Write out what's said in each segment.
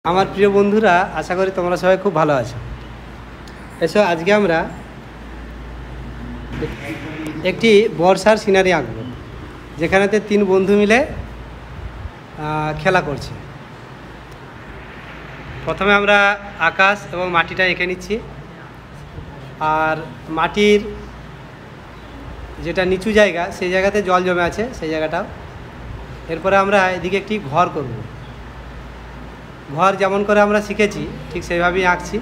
আমার প্রিয় বন্ধুরা, আশা করি তোমরা সবাই খুব ভালো আছো। এসো আজকে আমরা একটি বর্ষার সিনারি আঁকবো, যেখানেতে 3 বন্ধু মিলে খেলা করছে। প্রথমে আমরা আকাশ এবং মাটিটা এঁকে নিচ্ছি, আর মাটির যেটা নিচু জায়গা সেই জায়গাতে জল জমে আছে সেই জায়গাটাও। এরপরে আমরা এদিকে একটি ঘর করব। ঘর যেমন করে আমরা শিখেছি ঠিক সেইভাবেই আঁকছি।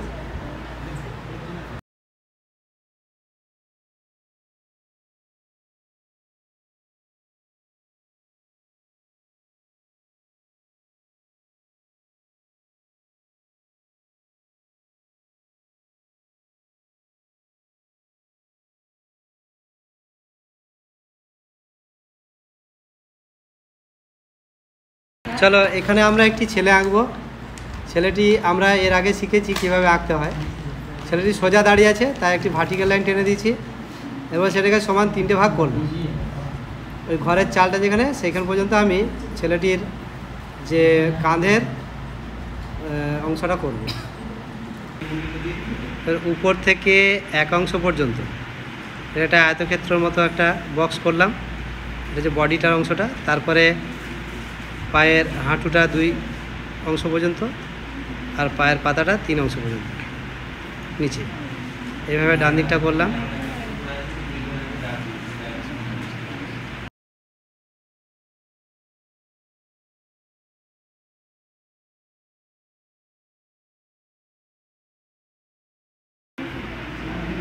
চলো, এখানে আমরা একটি ছেলে আঁকবো। ছেলেটি আমরা এর আগে শিখেছি কীভাবে আঁকতে হয়। ছেলেটি সোজা দাঁড়িয়ে আছে, তাই একটি ভার্টিক্যাল লাইন টেনে দিয়েছি। এবার সেটাকে সমান 3টে ভাগ করব। ওই ঘরের চালটা যেখানে সেইখান পর্যন্ত আমি ছেলেটির যে কাঁধের অংশটা করব। উপর থেকে এক অংশ পর্যন্ত এটা আয়তক্ষেত্রের মতো একটা বক্স করলাম। এটা যে বডিটার অংশটা, তারপরে পায়ের হাঁটুটা 2 অংশ পর্যন্ত, আর পায়ের পাতাটা 3 অংশ পর্যন্ত নিচে। এইভাবে ডান দিকটা করলাম।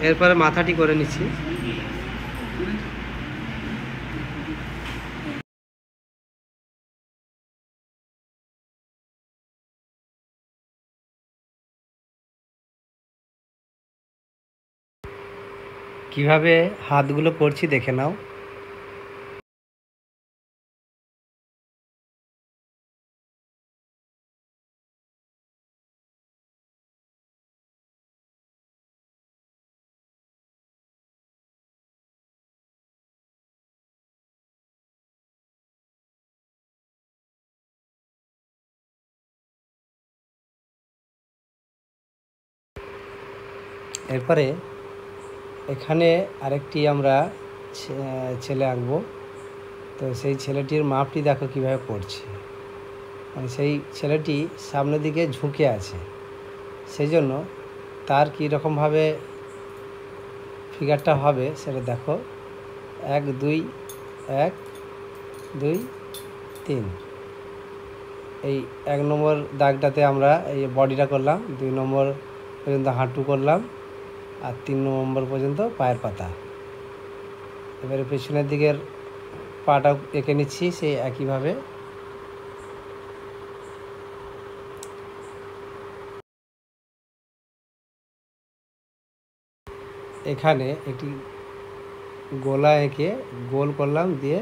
এরপরে মাথাটি করে নিচ্ছি। কিভাবে হাতগুলো করছি দেখে নাও। এরপরে এখানে আরেকটি আমরা ছেলে আঁকবো। তো সেই ছেলেটির মাপটি দেখো কিভাবে পড়ছে। মানে সেই ছেলেটি সামনের দিকে ঝুঁকে আছে, সেই জন্য তার কীরকমভাবে ফিগারটা হবে সেটা দেখো। 1 2 1 2 3। এই 1 নম্বর দাগটাতে আমরা এই বডিটা করলাম, 2 নম্বর পর্যন্ত হাঁটু করলাম, আর 3 নম্বর পর্যন্ত পায়ের পাতা। এবারে পেছনের দিকের পাটা এঁকে নিচ্ছি সেই একইভাবে। এখানে একটি গোলা এঁকে গোল করলাম, দিয়ে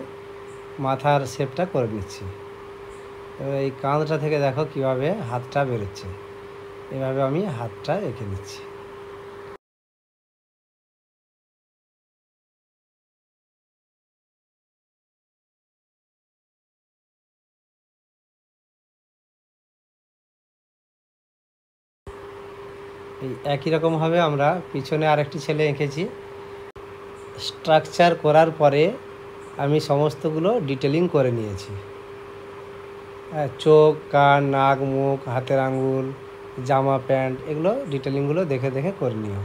মাথার শেপটা করে নিচ্ছি। এবার এই কাঁধটা থেকে দেখো কিভাবে হাতটা বেরোচ্ছে। এভাবে আমি হাতটা এঁকে নিচ্ছি। এই একই রকমভাবে আমরা পিছনে আরেকটি ছেলে এঁকেছি। স্ট্রাকচার করার পরে আমি সমস্তগুলো ডিটেলিং করে নিয়েছি। চোখ, কান, নাক, মুখ, হাতের আঙুল, জামা, প্যান্ট, এগুলো ডিটেলিংগুলো দেখে দেখে করে নিও।